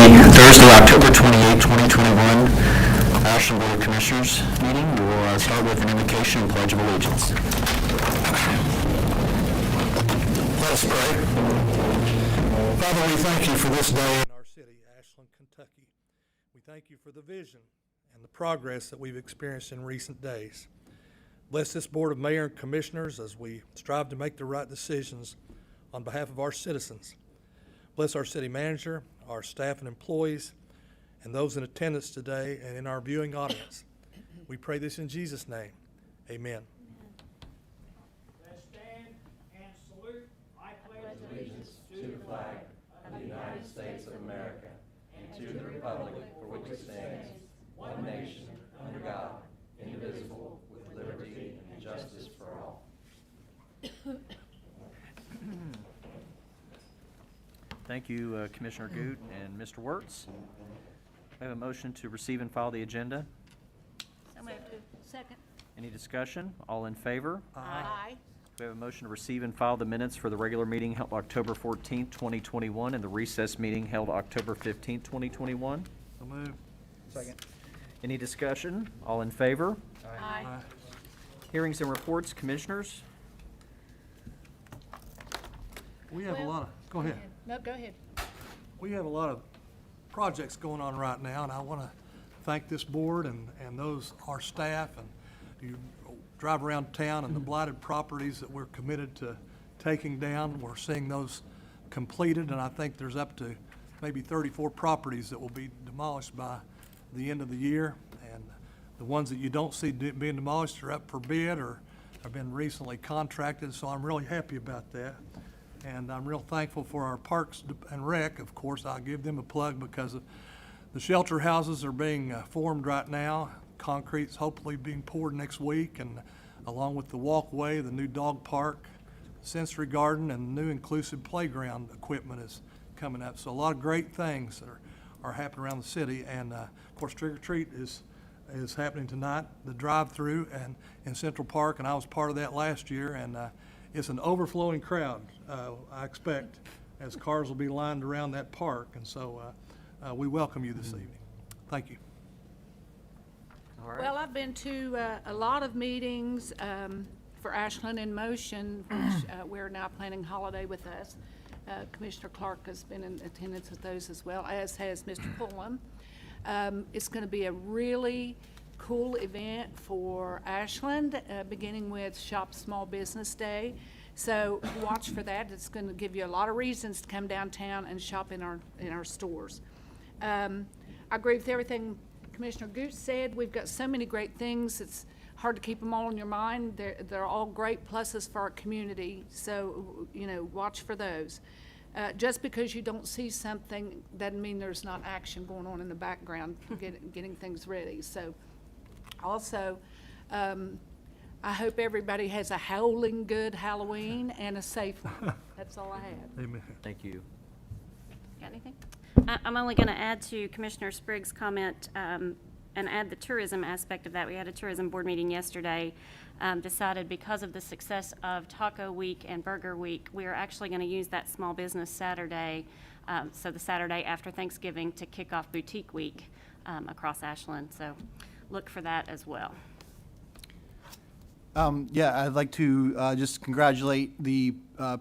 Thursday, October 28, 2021, Ashland Board of Commissioners meeting. We will start with an invocation and pledge of allegiance. Let us pray. Father, we thank you for this day in our city, Ashland, Kentucky. We thank you for the vision and the progress that we've experienced in recent days. Bless this Board of Mayor and Commissioners as we strive to make the right decisions on behalf of our citizens. Bless our city manager, our staff and employees, and those in attendance today and in our viewing audience. We pray this in Jesus' name. Amen. Let's stand and salute. I pledge allegiance to the flag of the United States of America and to the republic for which it stands, one nation, under God, indivisible, with liberty and justice for all. Thank you, Commissioner Goot and Mr. Wirtz. I have a motion to receive and file the agenda. So moved. Second. Any discussion? All in favor? Aye. We have a motion to receive and file the minutes for the regular meeting held October 14th, 2021, and the recess meeting held October 15th, 2021. So moved. Second. Any discussion? All in favor? Aye. Hearings and reports, Commissioners. We have a lot of, go ahead. No, go ahead. We have a lot of projects going on right now, and I want to thank this board and those, our staff, and you drive around town and the blighted properties that we're committed to taking down. We're seeing those completed, and I think there's up to maybe 34 properties that will be demolished by the end of the year. And the ones that you don't see being demolished are up for bid or have been recently contracted, so I'm really happy about that. And I'm real thankful for our Parks and Rec. Of course, I'll give them a plug because the shelter houses are being formed right now. Concrete's hopefully being poured next week, and along with the walkway, the new dog park, sensory garden, and new inclusive playground equipment is coming up. So a lot of great things that are happening around the city. And of course, Trick or Treat is happening tonight, the drive-through and in Central Park, and I was part of that last year. And it's an overflowing crowd, I expect, as cars will be lined around that park. And so we welcome you this evening. Thank you. All right. Well, I've been to a lot of meetings for Ashland in Motion, which we're now planning holiday with us. Commissioner Clark has been in attendance at those as well, as has Mr. Pullum. It's going to be a really cool event for Ashland, beginning with Shop Small Business Day. So watch for that. It's going to give you a lot of reasons to come downtown and shop in our stores. I agree with everything Commissioner Goot said. We've got so many great things. It's hard to keep them all in your mind. They're all great pluses for our community. So, watch for those. Just because you don't see something doesn't mean there's not action going on in the background, getting things ready. So, also, I hope everybody has a howling good Halloween and a safe one. That's all I have. Amen. Thank you. Got anything? I'm only going to add to Commissioner Spriggs' comment and add the tourism aspect of that. We had a tourism board meeting yesterday, decided because of the success of Taco Week and Burger Week, we are actually going to use that Small Business Saturday, so the Saturday after Thanksgiving, to kick off Boutique Week across Ashland. So look for that as well. I'd like to just congratulate the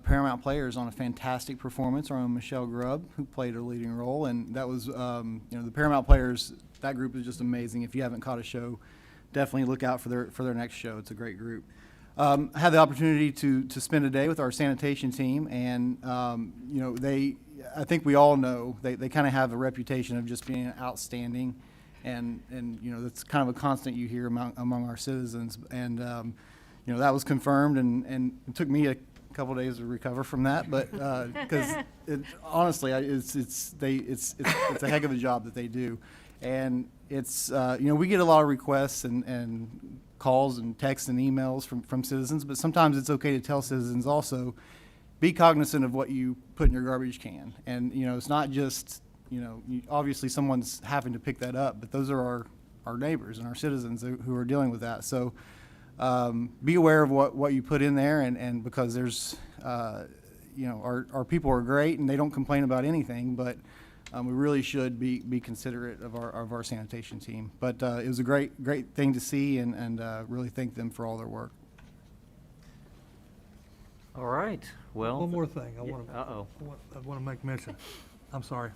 Paramount players on a fantastic performance. Our own Michelle Grubb, who played a leading role, and that was, the Paramount players. That group is just amazing. If you haven't caught a show, definitely look out for their next show. It's a great group. I had the opportunity to spend a day with our sanitation team, and I think we all know they kind of have a reputation of just being outstanding. And that's kind of a constant you hear among our citizens, and that was confirmed, and it took me a couple days to recover from that, but because honestly, it's a heck of a job that they do, and it's we get a lot of requests and calls and texts and emails from citizens, but sometimes it's okay to tell citizens also, be cognizant of what you put in your garbage can, and it's not just obviously someone's having to pick that up, but those are our neighbors and our citizens who are dealing with that. So be aware of what you put in there, and because there's, our people are great and they don't complain about anything, but we really should be considerate of our sanitation team. But it was a great thing to see, and really thank them for all their work. All right, well. One more thing I want Uh-oh. to make mention. I'm sorry.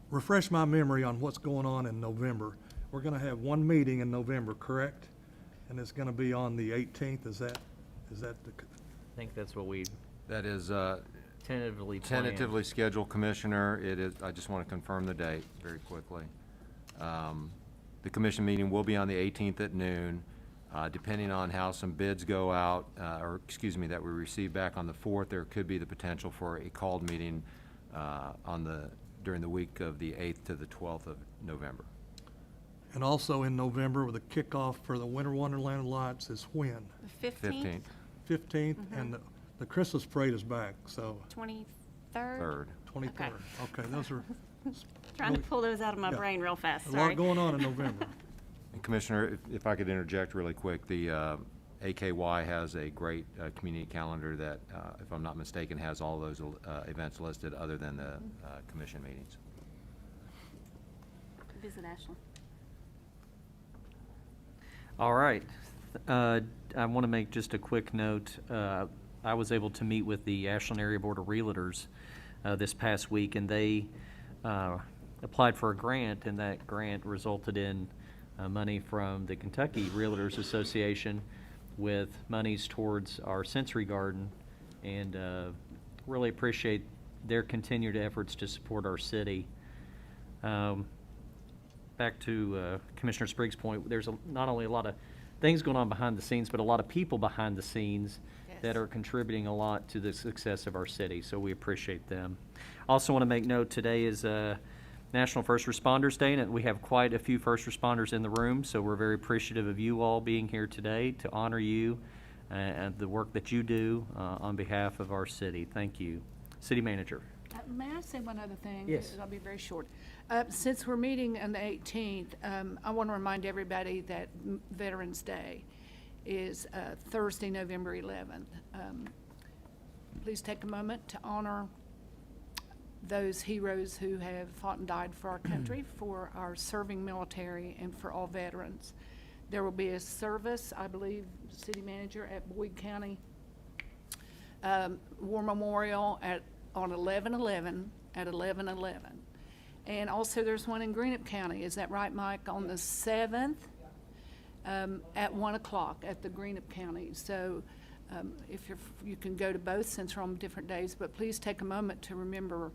Refresh my memory on what's going on in November. We're going to have one meeting in November, correct? And it's going to be on the 18th. Is that the? I think that's what we That is tentatively planned. tentatively scheduled, Commissioner. It is, I just want to confirm the date very quickly. The commission meeting will be on the 18th at noon. Depending on how some bids go out, or excuse me, that we receive back on the 4th, there could be the potential for a called meeting during the week of the 8th to the 12th of November. And also in November, with the kickoff for the Winter Wonderland lights is when? The 15th? 15th, and the Christmas parade is back, so 23rd? Third. 23rd. Okay, those are Trying to pull those out of my Yeah. brain real fast, a sorry. lot going on in November. And Commissioner, if I could interject really quick, the AKY has a great community calendar that, if I'm not mistaken, has all those events listed other than the commission meetings. Visit Ashland. All right. I want to make just a quick note. I was able to meet with the Ashland Area Board of Realtors this past week, and they applied for a grant, and that grant resulted in money from the Kentucky Realtors Association with monies towards our sensory garden, and really appreciate their continued efforts to support our city. Back to Commissioner Spriggs' point, there's not only a lot of things going on behind the scenes, but a lot of people behind the scenes that are contributing a lot to the success of our city, so we appreciate them. Also want to make note, today is National First Responders Day, and we have quite a few first responders in the room, so we're very appreciative of you all being here today to honor you and the work that you do on behalf of our city. Thank you. City Manager. May I say one other thing? Yes. I'll be very short. Since we're meeting on the 18th, I want to remind everybody that Veterans Day is Thursday, November 11th. Please take a moment to honor those heroes who have fought and died for our country, for our serving military, and for all veterans. There will be a service, I believe, City Manager, at Boyd County War Memorial on 11/11 at 11/11. And also there's one in Greenup County, is that right, Mike, on the 7th? At 1 o'clock at the Greenup County. So if you can go to both since we're on different days, but please take a moment to remember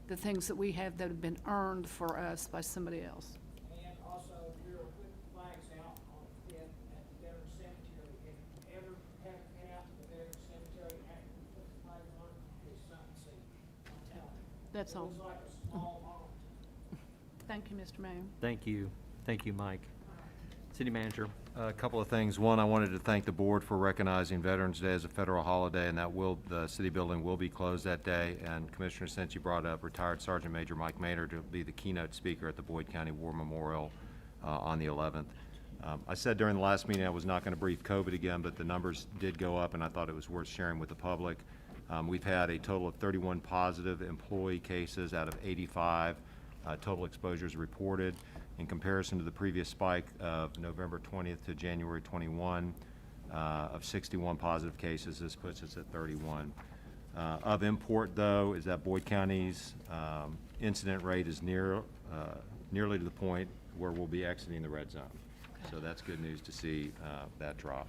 the things that we have that have been earned for us by somebody else. And also, we will put flags out on the 5th at the Veterans Cemetery. If you ever haven't been out to the Veterans Cemetery after we put the flags on, it's something to see. I'm telling you. That's all. It was like a small home. Thank you, Mr. Mayor. Thank you. Thank you, Mike. City Manager. A couple of things. One, I wanted to thank the board for recognizing Veterans Day as a federal holiday, and the city building will be closed that day. And Commissioner, since you brought up retired Sergeant Major Mike Maynard to be the keynote speaker at the Boyd County War Memorial on the 11th. I said during the last meeting I was not going to brief COVID again, but the numbers did go up, and I thought it was worth sharing with the public. We've had a total of 31 positive employee cases out of 85 total exposures reported. In comparison to the previous spike of November 20th to January 21 of 61 positive cases, this puts us at 31. Of import, though, is that Boyd County's incident rate is nearly to the point where we'll be exiting the red zone. So that's good news to see that drop.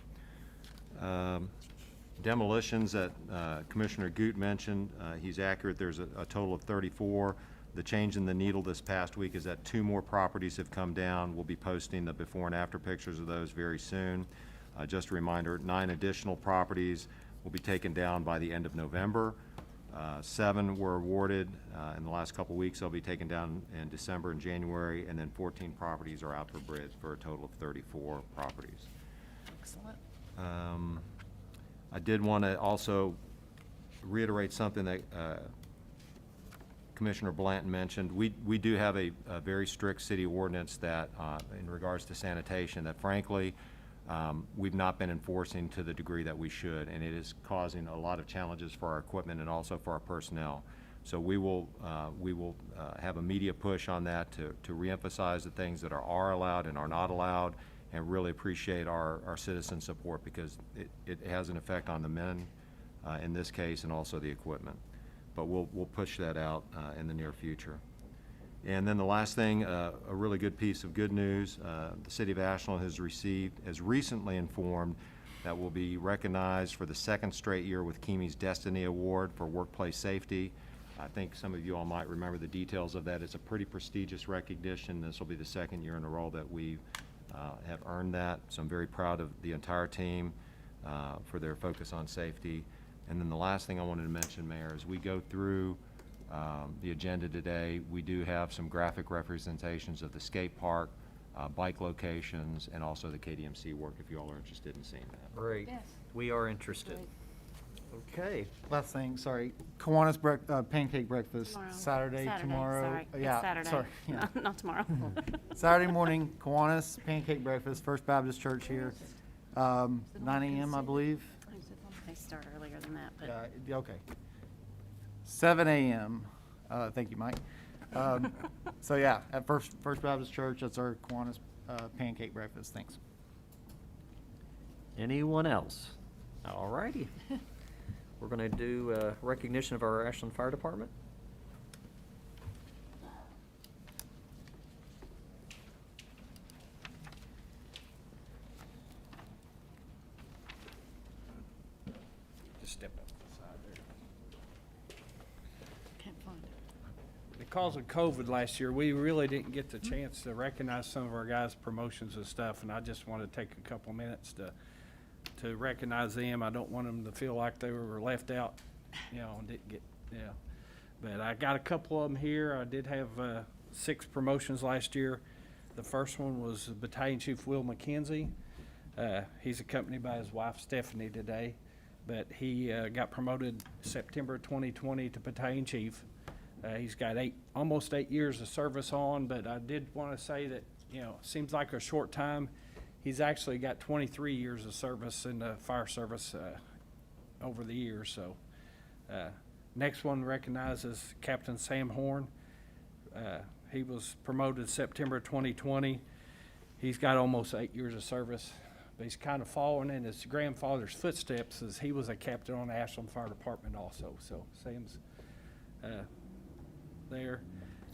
Demolitions that Commissioner Goot mentioned, he's accurate. There's a total of 34. The change in the needle this past week is that 2 more properties have come down. We'll be posting the before and after pictures of those very soon. Just a reminder, 9 additional properties will be taken down by the end of November. 7 were awarded in the last couple weeks. They'll be taken down in December and January, and then 14 properties are out for bid for a total of 34 properties. Excellent. I did want to also reiterate something that Commissioner Blanton mentioned. We do have a very strict city ordinance that, in regards to sanitation, that frankly, we've not been enforcing to the degree that we should, and it is causing a lot of challenges for our equipment and also for our personnel. So we will have a media push on that to reemphasize the things that are allowed and are not allowed, and really appreciate our citizen support, because it has an effect on the men in this case, and also the equipment. But we'll push that out in the near future. And then the last thing, a really good piece of good news, the city of Ashland has recently informed that will be recognized for the second straight year with Kimi's Destiny Award for workplace safety. I think some of you all might remember the details of that. It's a pretty prestigious recognition. This will be the second year in a row that we have earned that. So I'm very proud of the entire team for their focus on safety. And then the last thing I wanted to mention, Mayor, as we go through the agenda today, we do have some graphic representations of the skate park, bike locations, and also the KDMC work, if you all are interested in seeing that. Great. Yes. We are interested. Okay. Last thing, sorry, Kiwanis pancake breakfast, Tomorrow. Saturday, tomorrow. Sorry, it's Yeah, Saturday. sorry, yeah. Not tomorrow. Saturday morning, Kiwanis pancake breakfast, First Baptist Church here, 9 a.m. I believe. They start earlier than that, but. Okay. 7 a.m. Thank you, Mike. So yeah, at First Baptist Church, that's our Kiwanis pancake breakfast. Thanks. Anyone else? All righty. We're going to do recognition of our Ashland Fire Department. Just step up to the side there. Can't find it. Because of COVID last year, we really didn't get the chance to recognize some of our guys' promotions and stuff, and I just want to take a couple minutes to recognize them. I don't want them to feel like they were left out, and didn't get, But I got a couple of them here. I did have 6 promotions last year. The first one was Battalion Chief Will McKenzie. He's accompanied by his wife Stephanie today, but he got promoted September 2020 to Battalion Chief. He's got almost 8 years of service on, but I did want to say that, seems like a short time. He's actually got 23 years of service in the fire service over the years. So next one recognizes Captain Sam Horn. He was promoted September 2020. He's got almost 8 years of service, but he's kind of following in his grandfather's footsteps, as he was a captain on the Ashland Fire Department also. So Sam's there.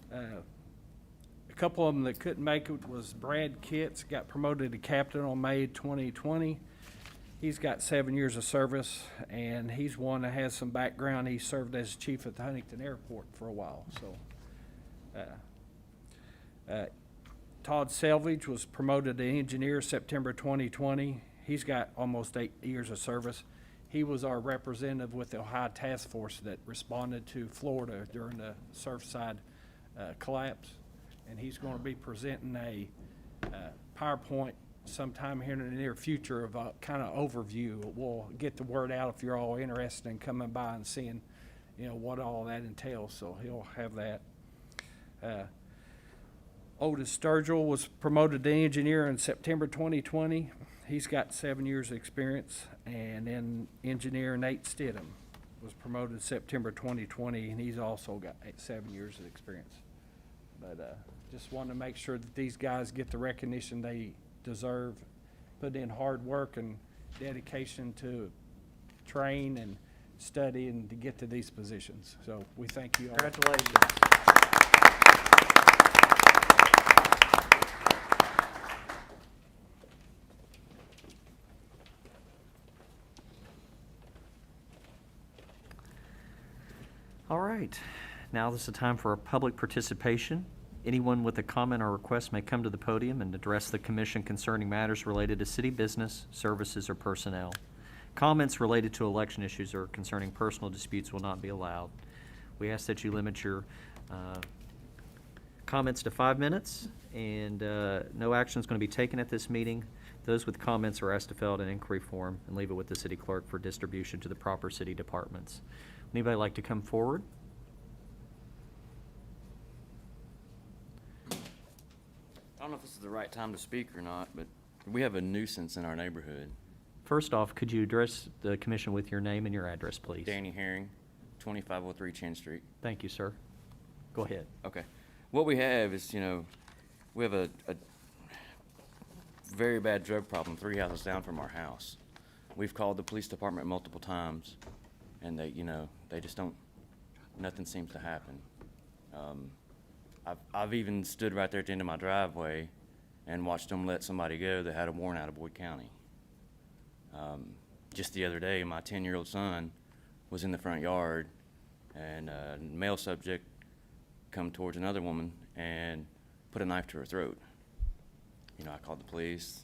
A couple of them that couldn't make it was Brad Kitts, got promoted to captain on May 2020. He's got 7 years of service, and he's one that has some background. He served as chief at the Huntington Airport for a while. So, Todd Salvage was promoted to engineer September 2020. He's got almost 8 years of service. He was our representative with the Ohio Task Force that responded to Florida during the Surfside collapse. And he's going to be presenting a PowerPoint sometime here in the near future of a kind of overview. We'll get the word out if you're all interested in coming by and seeing, what all that entails. So he'll have that. Otis Sturgill was promoted to engineer in September 2020. He's got 7 years of experience. And then engineer Nate Stidham was promoted September 2020, and he's also got 7 years of experience. But just wanted to make sure that these guys get the recognition they deserve, put in hard work and dedication to train and study and to get to these positions. So we thank you all. Congratulations. All right, now this is the time for our public participation. Anyone with a comment or request may come to the podium and address the commission concerning matters related to city business, services, or personnel. Comments related to election issues or concerning personal disputes will not be allowed. We ask that you limit your comments to 5 minutes, and no action is going to be taken at this meeting. Those with comments are asked to fill out an inquiry form and leave it with the city clerk for distribution to the proper city departments. Anybody like to come forward? I don't know if this is the right time to speak or not, but we have a nuisance in our neighborhood. First off, could you address the commission with your name and your address, please? Danny Herring, 2503 Chin Street. Thank you, sir. Go ahead. Okay. What we have is, we have a very bad drug problem 3 houses down from our house. We've called the police department multiple times, and they just don't, nothing seems to happen. I've even stood right there at the end of my driveway and watched them let somebody go that had a warrant out of Boyd County. Just the other day, my 10-year-old son was in the front yard, and a male subject come towards another woman and put a knife to her throat. I called the police.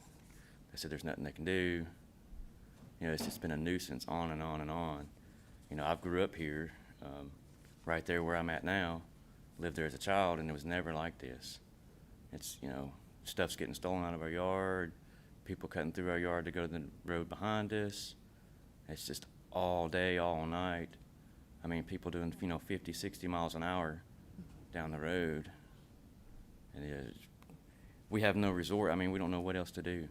They said there's nothing they can do. It's just been a nuisance on and on and on. I grew up here, right there where I'm at now, lived there as a child, and it was never like this. It's, stuff's getting stolen out of our yard, people cutting through our yard to go to the road behind us. It's just all day, all night. I mean, people doing, 50, 60 miles an hour down the road. And we have no resort. I mean, we don't know what else to do.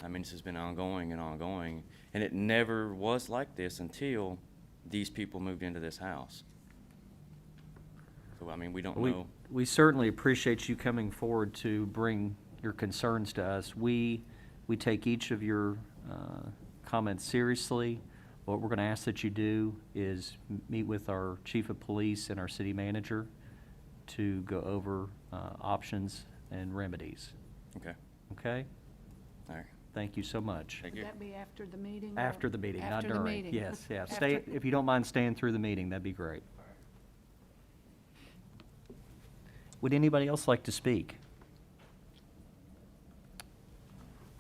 I mean, this has been ongoing and ongoing, and it never was like this until these people moved into this house. So, I mean, we don't know. We certainly appreciate you coming forward to bring your concerns to us. We take each of your comments seriously. What we're going to ask that you do is meet with our chief of police and our city manager to go over options and remedies. Okay. Okay? All right. Thank you so much. Thank Would you. that be after the meeting? or- After the meeting, not After the during. meeting. Yes, yeah. After- Stay, if you don't mind staying through the meeting, that'd be great. Would anybody else like to speak?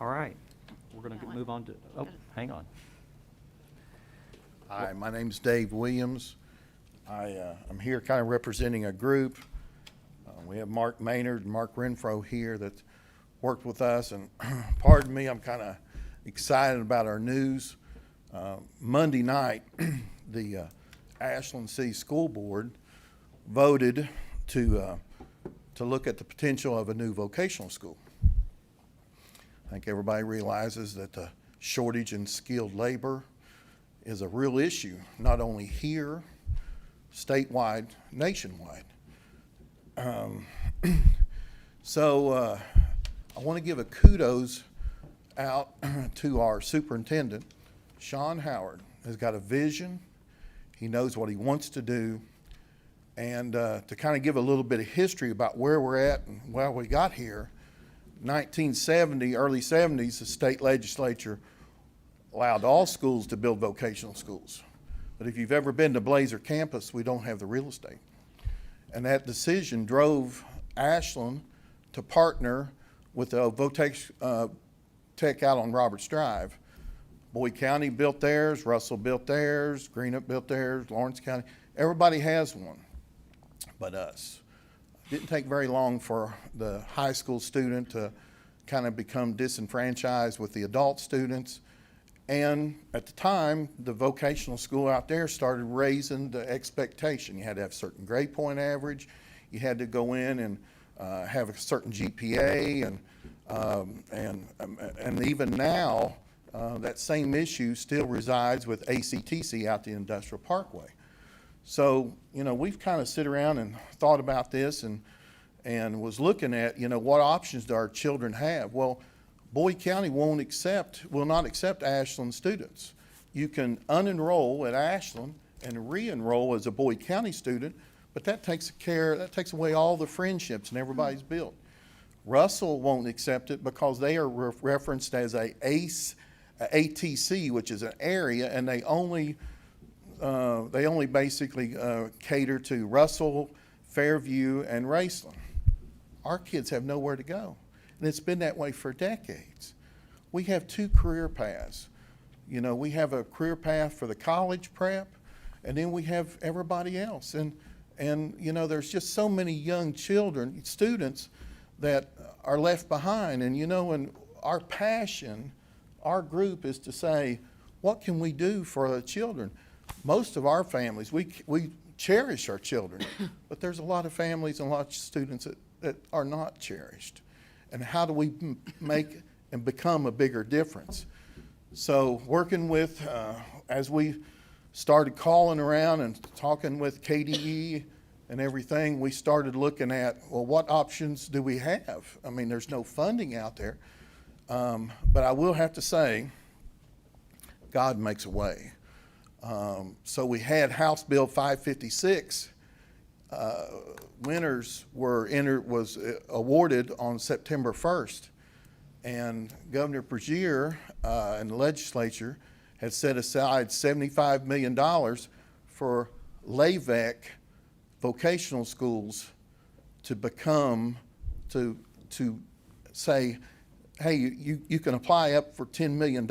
All right, we're going to move on to, oh, hang on. Hi, my name's Dave Williams. I'm here kind of representing a group. We have Mark Maynard and Mark Renfro here that worked with us, and pardon me, I'm kind of excited about our news. Monday night, the Ashland City School Board voted to look at the potential of a new vocational school. I think everybody realizes that the shortage in skilled labor is a real issue, not only here, statewide, nationwide. So I want to give a kudos out to our superintendent. Sean Howard has got a vision. He knows what he wants to do. And to kind of give a little bit of history about where we're at and where we got here, 1970, early 70s, the state legislature allowed all schools to build vocational schools. But if you've ever been to Blazer campus, we don't have the real estate. And that decision drove Ashland to partner with the Votech Tech out on Roberts Drive. Boyd County built theirs, Russell built theirs, Greenup built theirs, Lawrence County. Everybody has one but us. Didn't take very long for the high school student to kind of become disenfranchised with the adult students. And at the time, the vocational school out there started raising the expectation. You had to have a certain grade point average. You had to go in and have a certain GPA, and even now, that same issue still resides with ACTC out the Industrial Parkway. So, we've kind of sit around and thought about this and was looking at, what options do our children have? Well, Boyd County will not accept Ashland students. You can unenroll at Ashland and re-enroll as a Boyd County student, but that takes away all the friendships and everybody's built. Russell won't accept it because they are referenced as a ATC, which is an area, and they only basically cater to Russell, Fairview, and Raceland. Our kids have nowhere to go. And it's been that way for decades. We have two career paths. We have a career path for the college prep, and then we have everybody else. And there's just so many young students that are left behind. And, and our passion, our group is to say, what can we do for the children? Most of our families, we cherish our children, but there's a lot of families and a lot of students that are not cherished. And how do we make and become a bigger difference? So working with, as we started calling around and talking with KDE and everything, we started looking at, well, what options do we have? I mean, there's no funding out there. But I will have to say, God makes a way. So we had House Bill 556. Winners was awarded on September 1st. And Governor Brezier and the legislature had set aside $75 million for LAVEC vocational schools to say, hey, you can apply up for $10 million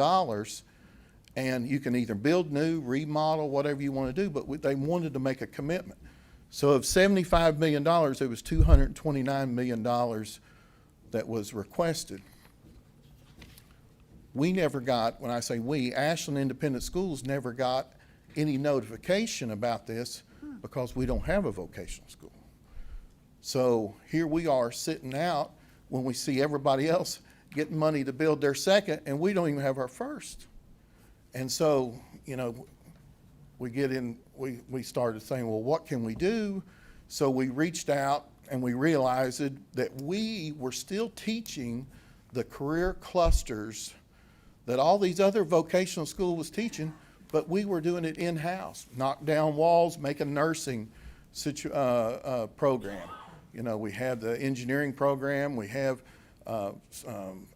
and you can either build new, remodel, whatever you want to do, but they wanted to make a commitment. So of $75 million, it was $229 million that was requested. We never got, when I say we, Ashland Independent Schools never got any notification about this because we don't have a vocational school. So here we are sitting out when we see everybody else getting money to build their second, and we don't even have our first. And so, you know, we started saying, well, what can we do? So we reached out and we realized that we were still teaching the career clusters that all these other vocational schools was teaching, but we were doing it in-house, knock down walls, make a nursing program. You know, we had the engineering program, we have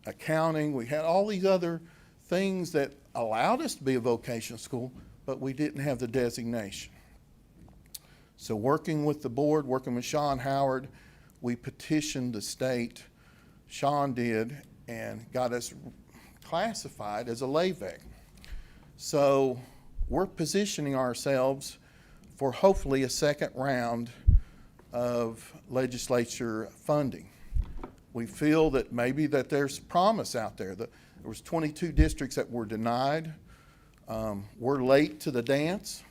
accounting, we had all these other things that allowed us to be a vocational school, but we didn't have the designation. So working with the board, working with Sean Howard, we petitioned the state, Sean did, and got us classified as a LAVEC. So we're positioning ourselves for hopefully a second round of legislature funding. We feel that maybe that there's promise out there. There was 22 districts that were denied. We're late to the dance,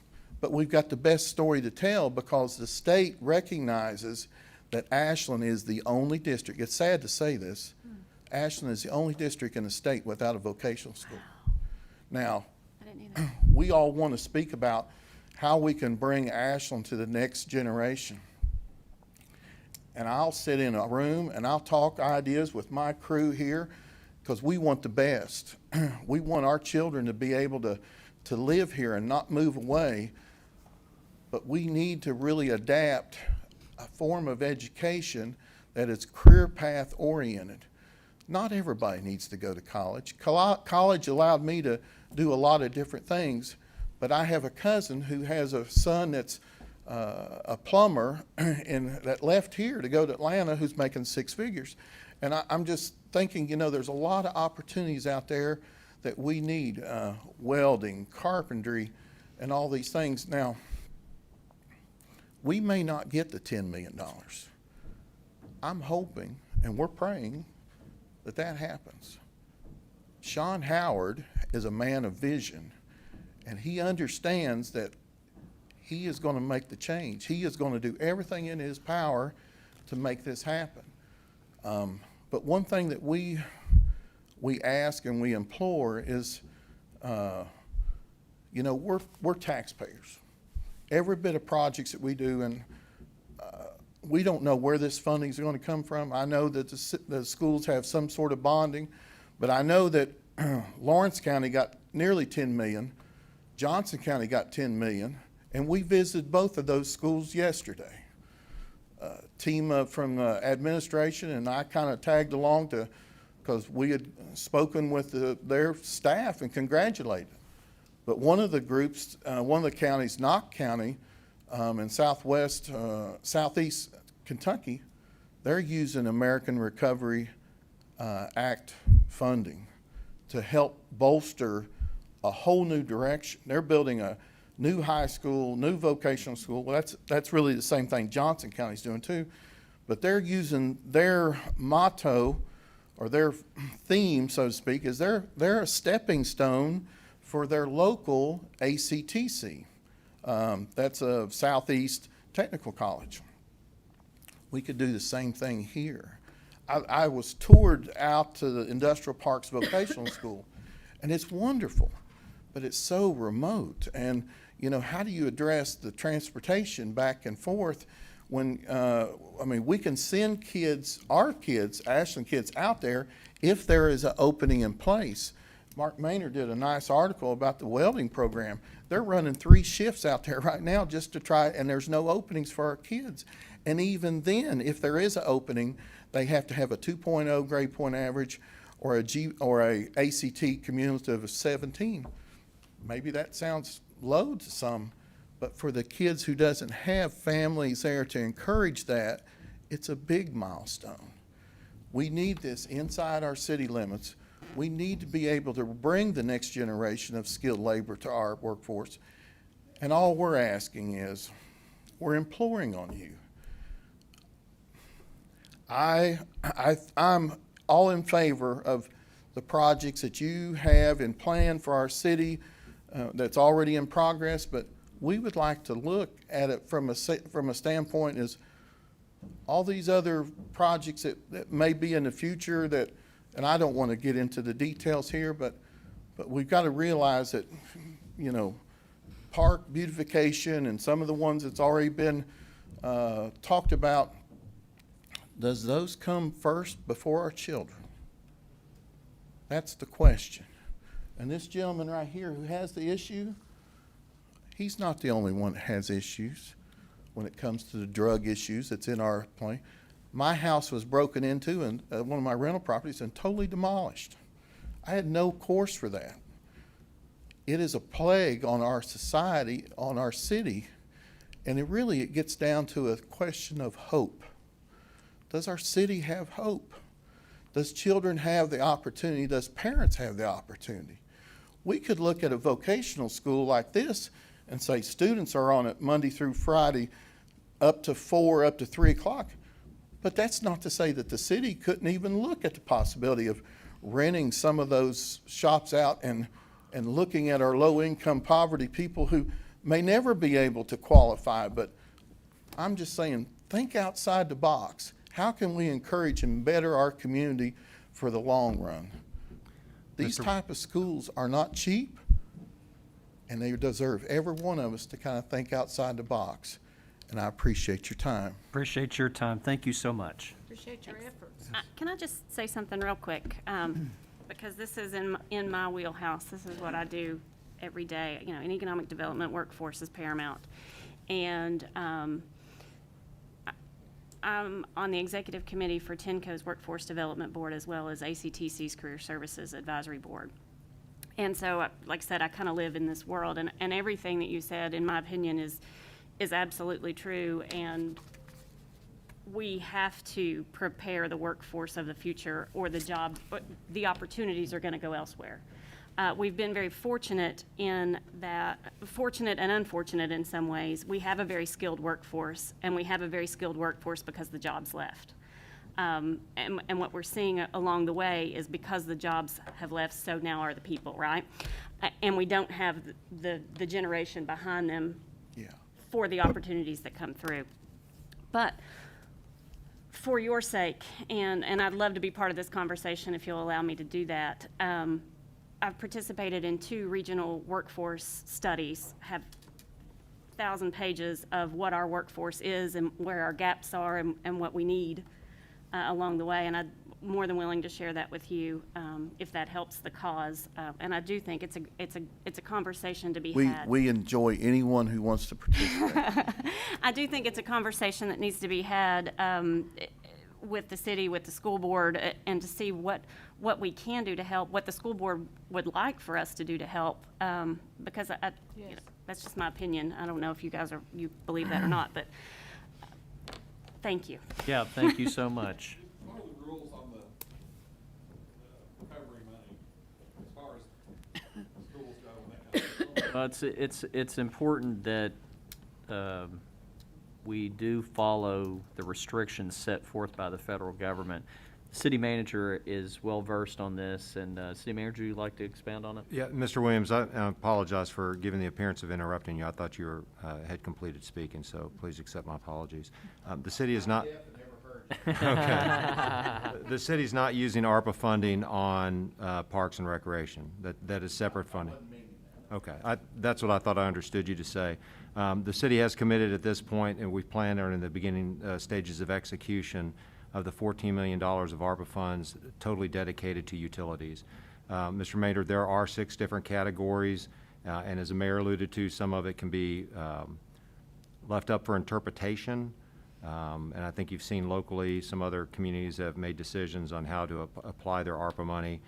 but we've got the best story to tell because the state recognizes that Ashland is the only district, it's sad to say this, Ashland is the only district in the state without a vocational school. Now, I didn't either. we all want to speak about how we can bring Ashland to the next generation. And I'll sit in a room and I'll talk ideas with my crew here because we want the best. We want our children to be able to live here and not move away, but we need to really adapt a form of education that is career path oriented. Not everybody needs to go to college. College allowed me to do a lot of different things, but I have a cousin who has a son that's a plumber and that left here to go to Atlanta who's making 6 figures. And I'm just thinking, you know, there's a lot of opportunities out there that we need, welding, carpentry, and all these things. Now, we may not get the $10 million. I'm hoping, and we're praying, that happens. Sean Howard is a man of vision, and he understands that he is going to make the change. He is going to do everything in his power to make this happen. But one thing that we ask and we implore is, you know, we're taxpayers. Every bit of projects that we do, and we don't know where this funding is going to come from. I know that the schools have some sort of bonding, but I know that Lawrence County got nearly $10 million, Johnson County got $10 million, and we visited both of those schools yesterday. Team from administration and I kind of tagged along because we had spoken with their staff and congratulated. But one of the groups, one of the counties, Knox County, in southeast Kentucky, they're using American Recovery Act funding to help bolster a whole new direction. They're building a new high school, new vocational school. Well, that's really the same thing Johnson County's doing too. But they're using their motto or their theme, so to speak, is they're a stepping stone for their local ACTC. That's a Southeast Technical College. We could do the same thing here. I was toured out to the Industrial Parks Vocational School, and it's wonderful, but it's so remote. And, you know, how do you address the transportation back and forth when, I mean, we can send kids, our kids, Ashland kids out there if there is an opening in place. Mark Maynard did a nice article about the welding program. They're running 3 shifts out there right now just to try, and there's no openings for our kids. And even then, if there is an opening, they have to have a 2.0 grade point average or a ACT cumulative of 17. Maybe that sounds low to some, but for the kids who doesn't have families there to encourage that, it's a big milestone. We need this inside our city limits. We need to be able to bring the next generation of skilled labor to our workforce. And all we're asking is, we're imploring on you. I'm all in favor of the projects that you have in plan for our city that's already in progress, but we would like to look at it from a standpoint as all these other projects that may be in the future that, and I don't want to get into the details here, but we've got to realize that, you know, park beautification and some of the ones that's already been talked about, does those come first before our children? That's the question. And this gentleman right here who has the issue, he's not the only one that has issues when it comes to the drug issues that's in our plane. My house was broken into and one of my rental properties and totally demolished. I had no course for that. It is a plague on our society, on our city, and it gets down to a question of hope. Does our city have hope? Does children have the opportunity? Does parents have the opportunity? We could look at a vocational school like this and say students are on it Monday through Friday up to 4, up to 3 o'clock. But that's not to say that the city couldn't even look at the possibility of renting some of those shops out and looking at our low-income poverty people who may never be able to qualify. But I'm just saying, think outside the box. How can we encourage and better our community for the long run? These type of schools are not cheap, and they deserve every one of us to kind of think outside the box. And I appreciate your time. Appreciate your time. Thank you so much. Appreciate your efforts. Can I just say something real quick? Because this is in my wheelhouse. This is what I do every day. You know, in economic development, workforce is paramount. And I'm on the executive committee for TENCO's Workforce Development Board as well as ACTC's Career Services Advisory Board. And so, like I said, I kind of live in this world, and everything that you said, in my opinion, is absolutely true. And we have to prepare the workforce of the future, or the opportunities are going to go elsewhere. We've been very fortunate in that, fortunate and unfortunate in some ways. We have a very skilled workforce, and we have a very skilled workforce because the jobs left. And what we're seeing along the way is because the jobs have left, so now are the people, right? And we don't have the generation behind them for the opportunities that come through. But for your sake, and I'd love to be part of this conversation if you'll allow me to do that, I've participated in 2 regional workforce studies, have 1,000 pages of what our workforce is and where our gaps are and what we need along the way. And I'm more than willing to share that with you if that helps the cause. And I do think it's a conversation to be had. We enjoy anyone who wants to participate. I do think it's a conversation that needs to be had with the city, with the school board, and to see what we can do to help, what the school board would like for us to do to help, because you know, that's just my opinion. I don't know if you guys you believe that or not, but thank you. Yeah, thank you so much. What are the rules on the recovery money as far as schools go and that kind of stuff? It's important that we do follow the restrictions set forth by the federal government. The city manager is well-versed on this, and city manager, would you like to expound on it? Yeah, Mr. Williams, I apologize for giving the appearance of interrupting you. I thought you had completed speaking, so please accept my apologies. The city is not. Okay. The city's not using ARPA funding on parks and recreation. That is separate funding. Okay, that's what I thought I understood you to say. The city has committed at this point, and we plan are in the beginning stages of execution of the $14 million of ARPA funds totally dedicated to utilities. Mr. Maynard, there are 6 different categories, and as the mayor alluded to, some of it can be left up for interpretation. And I think you've seen locally, some other communities have made decisions on how to apply their ARPA money.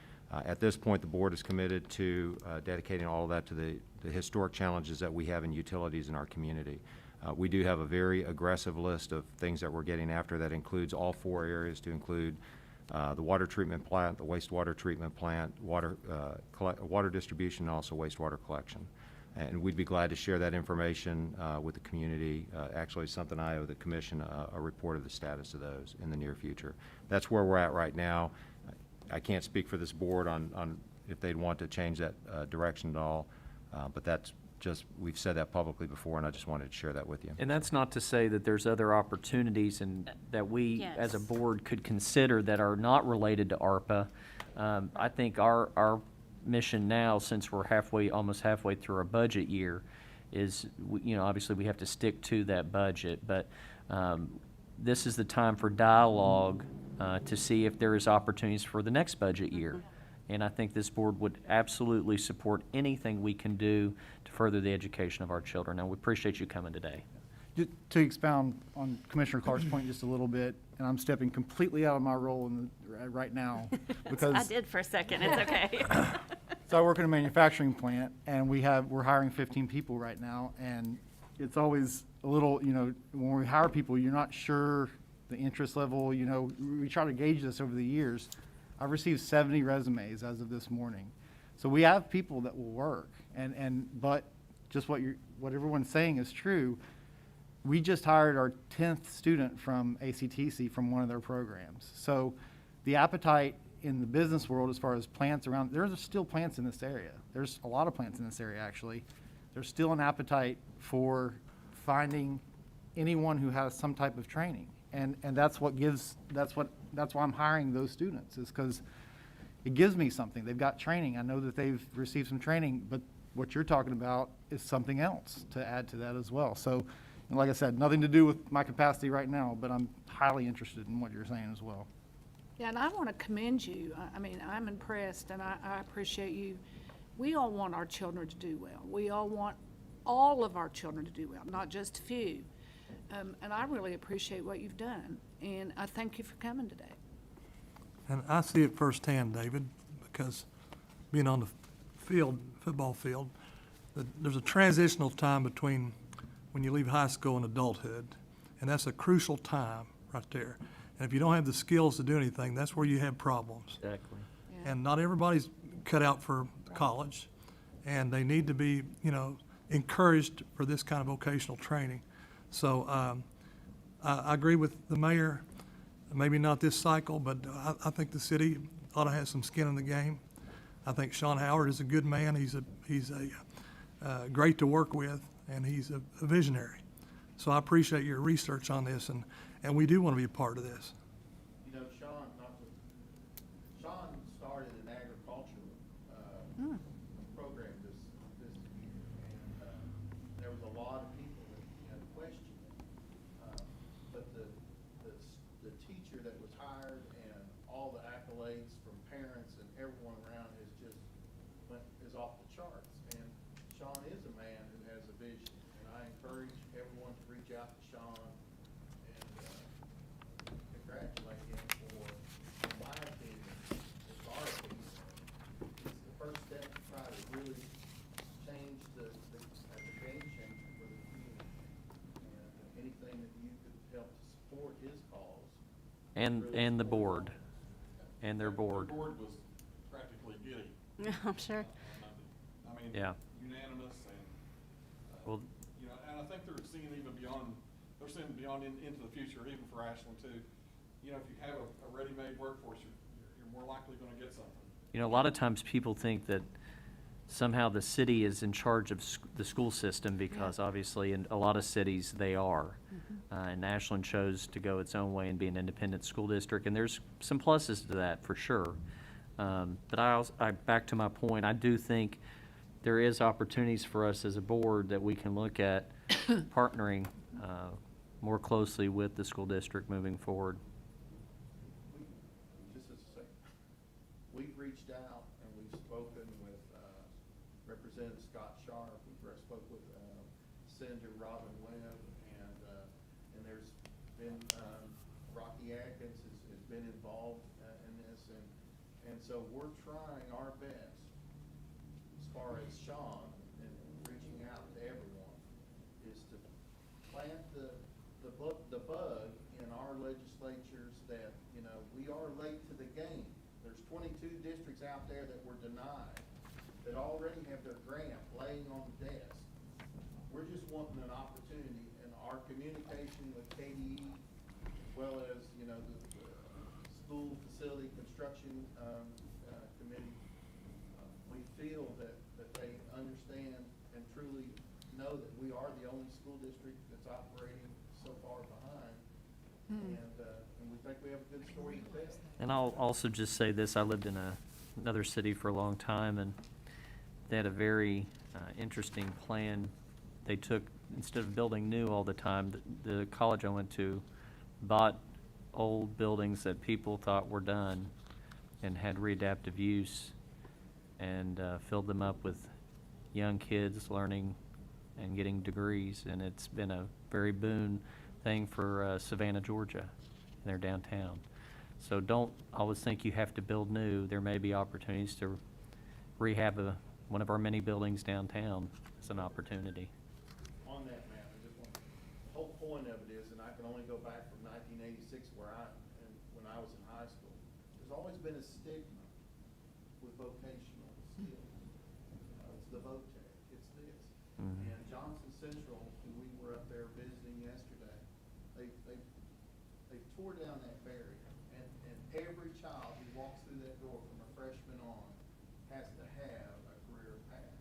At this point, the board is committed to dedicating all of that to the historic challenges that we have in utilities in our community. We do have a very aggressive list of things that we're getting after that includes all 4 areas, to include the water treatment plant, the wastewater treatment plant, water distribution, and also wastewater collection. And we'd be glad to share that information with the community. Actually, something I owe the commission a report of the status of those in the near future. That's where we're at right now. I can't speak for this board on if they'd want to change that direction at all, but that's just, we've said that publicly before, and I just wanted to share that with you. And that's not to say that there's other opportunities and that we, as a Yes. board, could consider that are not related to ARPA. I think our mission now, since we're almost halfway through our budget year, is, obviously we have to stick to that budget, but this is the time for dialogue to see if there is opportunities for the next budget year. And I think this board would absolutely support anything we can do to further the education of our children. And we appreciate you coming today. To expound on Commissioner Clark's point just a little bit, and I'm stepping completely out of my role right now, because I did for a second, it's okay. so I work in a manufacturing plant, and we're hiring 15 people right now, and it's always a little, when we hire people, you're not sure the interest level, we try to gauge this over the years. I've received 70 resumes as of this morning. So we have people that will work, but just what everyone's saying is true. We just hired our 10th student from ACTC from one of their programs. So the appetite in the business world as far as plants around, there's still plants in this area. There's a lot of plants in this area, actually. There's still an appetite for finding anyone who has some type of training. And that's why I'm hiring those students, is because it gives me something. They've got training. I know that they've received some training, but what you're talking about is something else to add to that as well. So, and like I said, nothing to do with my capacity right now, but I'm highly interested in what you're saying as well. Yeah, and I want to commend you. I mean, I'm impressed, and I appreciate you. We all want our children to do well. We all want all of our children to do well, not just a few. And I really appreciate what you've done, and I thank you for coming today. And I see it firsthand, David, because being on the football field, there's a transitional time between when you leave high school and adulthood, and that's a crucial time right there. And if you don't have the skills to do anything, that's where you have problems. Exactly. Yeah. And not everybody's cut out for college, and they need to be, encouraged for this kind of vocational training. So I agree with the mayor, maybe not this cycle, but I think the city ought to have some skin in the game. I think Sean Howard is a good man. He's great to work with, and he's a visionary. So I appreciate your research on this, and we do want to be a part of this. Sean started an agricultural program this year, and there was a lot of people that questioned it. But the teacher that was hired and all the accolades from parents and everyone around is off the charts. And Sean is a man who has a vision, and I encourage everyone to reach out to Sean and congratulate him for, in my opinion, it's our opinion, it's the first step to try to really change the game changer for the community. And anything that you could help to support his cause. And the board, and their board. The board was practically giddy. I'm sure. I mean, Yeah. unanimous and, Well, and I think they're seeing even beyond, into the future, even for Ashland too. If you have a ready-made workforce, you're more likely gonna get something. a lot of times people think that somehow the city is in charge of the school system, because obviously in a lot of cities they are. And Ashland chose to go its own way and be an independent school district, and there's some pluses to that for sure. But back to my point, I do think there is opportunities for us as a board that we can look at partnering more closely with the school district moving forward. Just as a second, we've reached out and we've spoken with Representative Scott Sharp, we've spoke with Senator Robin Webb, and there's been, Rocky Atkins has been involved in this, and so we're trying our best as far as Sean and reaching out to everyone, is to plant the bug in our legislatures that, you know, we are late to the game. There's 22 districts out there that were denied, that already have their grant laying on the desk. We're just wanting an opportunity, in our communication with KDE, as well as, you know, the school facility construction committee, we feel that they understand and truly know that we are the only school district that's operating so far behind. And we think we have a good story to tell. And I'll also just say this, I lived in another city for a long time, and they had a very interesting plan. They took, instead of building new all the time, the college I went to bought old buildings that people thought were done and had readaptive use, and filled them up with young kids learning and getting degrees, and it's been a very boon thing for Savannah, Georgia, and their downtown. So don't always think you have to build new. There may be opportunities to rehab one of our many buildings downtown as an opportunity. On that, Matt, I just want, the whole point of it is, and I can only go back from 1986 when I was in high school, there's always been a stigma with vocational skills. It's the VOTEC, it's this. Mhm. And Johnson Central, who we were up there visiting yesterday, they tore down that barrier, and every child who walks through that door from a freshman on has to have a career path.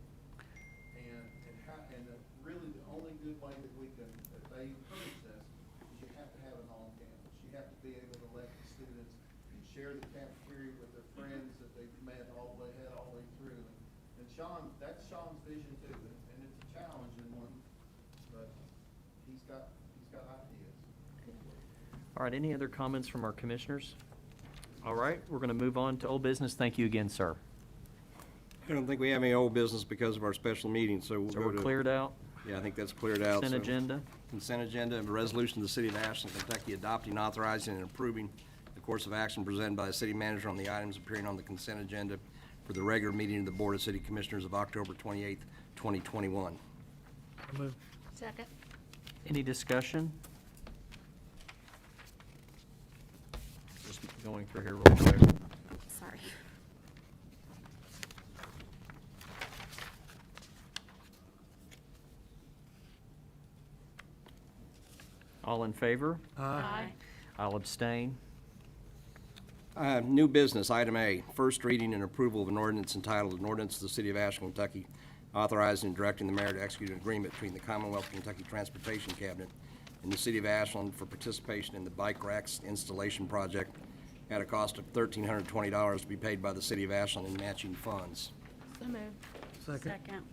And really the only good way that they encourage this, is you have to have an on-campus. You have to be able to let the students share the cafeteria with their friends that they've met all the way through. And Sean, that's Sean's vision too, and it's a challenging one, but he's got ideas. All right, any other comments from our commissioners? All right, we're going to move on to old business. Thank you again, sir. I don't think we have any old business because of our special meeting, so we'll So go we're to. cleared out. Yeah, I think that's cleared out. Consent so- agenda. Consent agenda, a resolution of the City of Ashland, Kentucky adopting, authorizing, and approving the course of action presented by the city manager on the items appearing on the consent agenda for the regular meeting of the Board of City Commissioners of October 28th, 2021. Second. Any discussion? Just going through here real quick. Sorry. All in favor? Aye. I'll abstain. New business, item A, first reading and approval of an ordinance entitled, an ordinance of the City of Ashland, Kentucky, authorizing and directing the mayor to execute an agreement between the Commonwealth Kentucky Transportation Cabinet and the City of Ashland for participation in the bike racks installation project at a cost of $1,320 to be paid by the City of Ashland in matching funds. So moved. Second.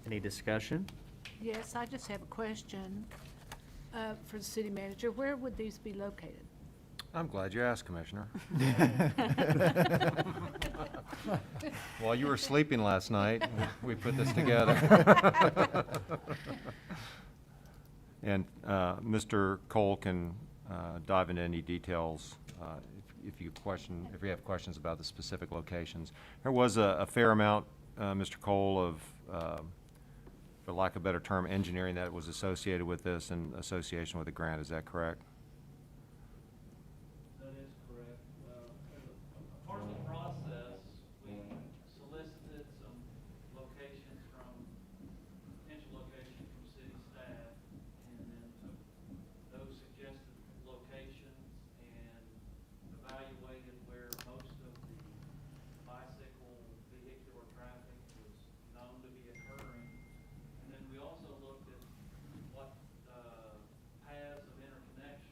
Any discussion? Yes, I just have a question for the city manager. Where would these be located? I'm glad you asked, Commissioner. While you were sleeping last night, we put this together. And Mr. Cole can dive into any details if you have questions about the specific locations. There was a fair amount, Mr. Cole, of, for lack of a better term, engineering that was associated with this in association with the grant. Is that correct? That is correct. As a part of the process, we solicited some locations potential locations from city staff, and then took those suggested locations and evaluated where most of the bicycle vehicular traffic was known to be occurring. And then we also looked at what paths of interconnection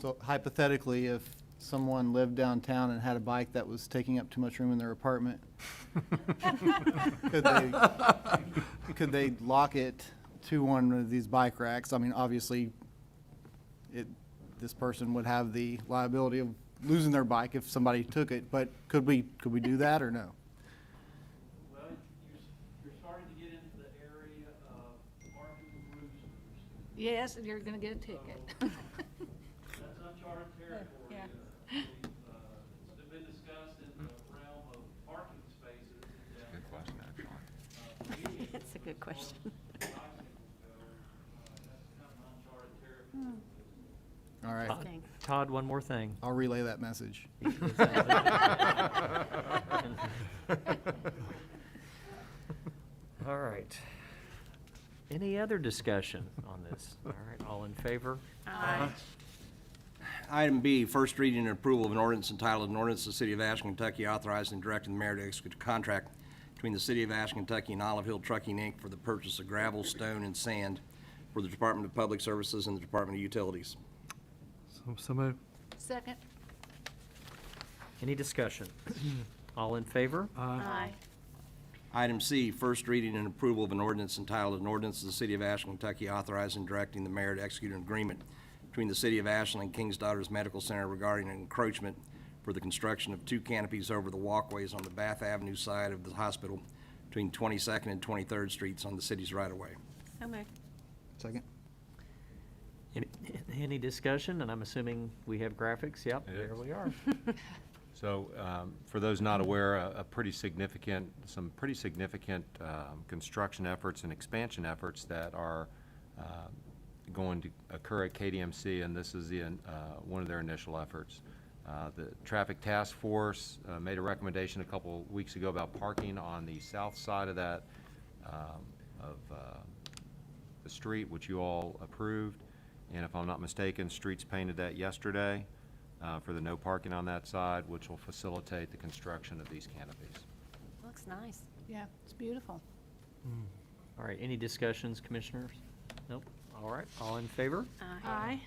So hypothetically, if someone lived downtown and had a bike that was taking up too much room in their apartment, could they lock it to one of these bike racks? I mean, obviously, this person would have the liability of losing their bike if somebody took it, but could we do that or no? Well, you're starting to get into the area of parking roosters. Yes, and you're gonna get a ticket. That's uncharted territory. Yeah. It's been discussed in the realm of parking spaces. Good question, actually. That's a good question. That's kind of uncharted territory. All right, Dang. Todd, one more thing. I'll relay that message. All right. Any other discussion on this? All right, all in favor? Aye. Item B, first reading and approval of an ordinance entitled, an ordinance of the City of Ashland, Kentucky authorizing and directing the mayor to execute a contract between the City of Ashland, Kentucky and Olive Hill Trucking, Inc. for the purchase of gravel, stone, and sand for the Department of Public Services and the Department of Utilities. So moved. Second? Any discussion? All in favor? Aye. Item C, first reading and approval of an ordinance entitled, an ordinance of the City of Ashland, Kentucky authorizing and directing the mayor to execute an agreement between the City of Ashland and King's Daughters Medical Center regarding an encroachment for the construction of 2 canopies over the walkways on the Bath Avenue side of the hospital between 22nd and 23rd Streets on the city's right-of-way. So moved. Second? Any discussion? And I'm assuming we have graphics? Yep, It there is. we are. So, for those not aware, some pretty significant construction efforts and expansion efforts that are going to occur at KDMC, and this is one of their initial efforts. The Traffic Task Force made a recommendation a couple weeks ago about parking on the south side of that, the street, which you all approved. And if I'm not mistaken, Streets painted that yesterday for the no parking on that side, which will facilitate the construction of these canopies. Looks nice. Yeah, it's beautiful. All right, any discussions, commissioners? Nope. All right, all in favor? Aye.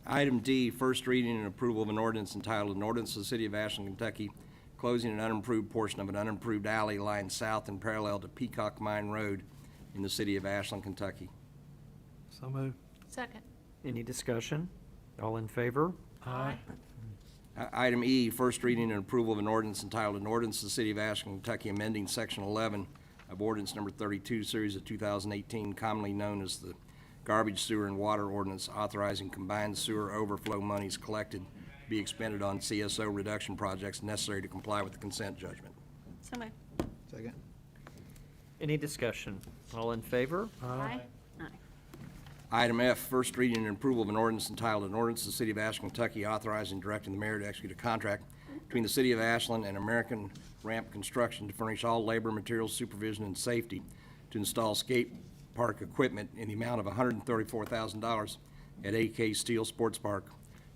Item D, first reading and approval of an ordinance entitled, an ordinance of the City of Ashland, Kentucky, closing an unimproved portion of an unimproved alley lying south and parallel to Peacock Mine Road in the City of Ashland, Kentucky. So moved. Second? Any discussion? All in favor? Aye. Item E, first reading and approval of an ordinance entitled, an ordinance of the City of Ashland, Kentucky, amending Section 11 of Ordinance Number 32, Series of 2018, commonly known as the Garbage, Sewer, and Water Ordinance, authorizing combined sewer overflow monies collected to be expended on CSO reduction projects necessary to comply with the consent judgment. So moved. Second? Any discussion? All in favor? Aye. Aye. Item F, first reading and approval of an ordinance entitled, an ordinance of the City of Ashland, Kentucky, authorizing and directing the mayor to execute a contract between the City of Ashland and American Ramp Construction to furnish all labor, materials, supervision, and safety to install skate park equipment in the amount of $134,000 at AK Steel Sports Park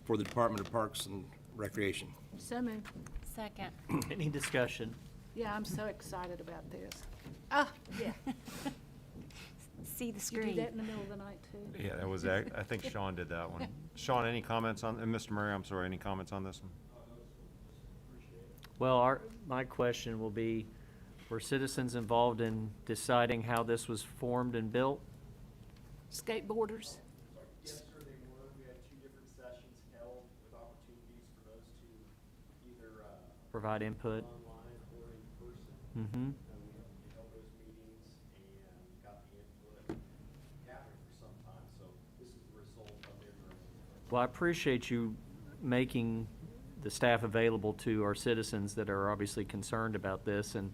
for the Department of Parks and Recreation. So moved. Second. Any discussion? Yeah, I'm so excited about this. Ah, yeah. See the You do screen. that in the middle of the night, too? Yeah, that was, I think Sean did that one. Sean, any comments on, and Mr. Murray, I'm sorry, any comments on this one? Well, my question will be, were citizens involved in deciding how this was formed and built? Skateboarders? Yes, sir, they were. We had 2 different sessions held with opportunities for those to either Provide input? online or in person. Mm-hmm. We held those meetings and got the input happening for some time, so this is the result of their. Well, I appreciate you making the staff available to our citizens that are obviously concerned about this and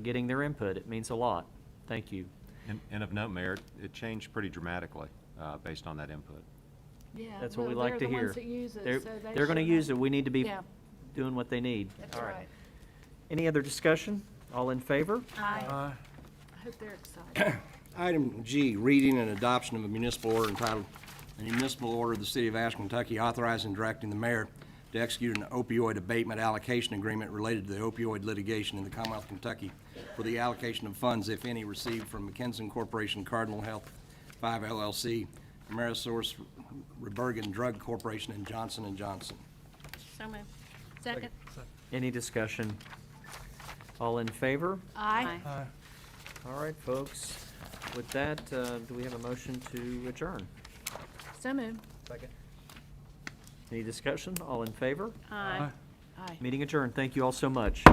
getting their input. It means a lot. Thank you. And of note, Mayor, it changed pretty dramatically based on that input. Yeah. That's what we well, like to They're the hear. ones that use it, They're, so they they're gonna should use know. it. We need to be Yeah, doing what they need. that's All right. Any other discussion? All in favor? Aye. Aye. I hope they're excited. Item G, reading and adoption of a municipal order entitled, a municipal order of the City of Ashland, Kentucky, authorizing and directing the mayor to execute an opioid abatement allocation agreement related to the opioid litigation in the Commonwealth of Kentucky for the allocation of funds, if any, received from McKenzie Corporation, Cardinal Health 5 LLC, Amerisource, Rebergen Drug Corporation, and Johnson & Johnson. So moved. Second. Any discussion? All in favor? Aye. Aye. All right, folks. With that, do we have a motion to adjourn? So moved. Any discussion? All in favor? Aye. Aye. Meeting adjourned. Thank you all so much.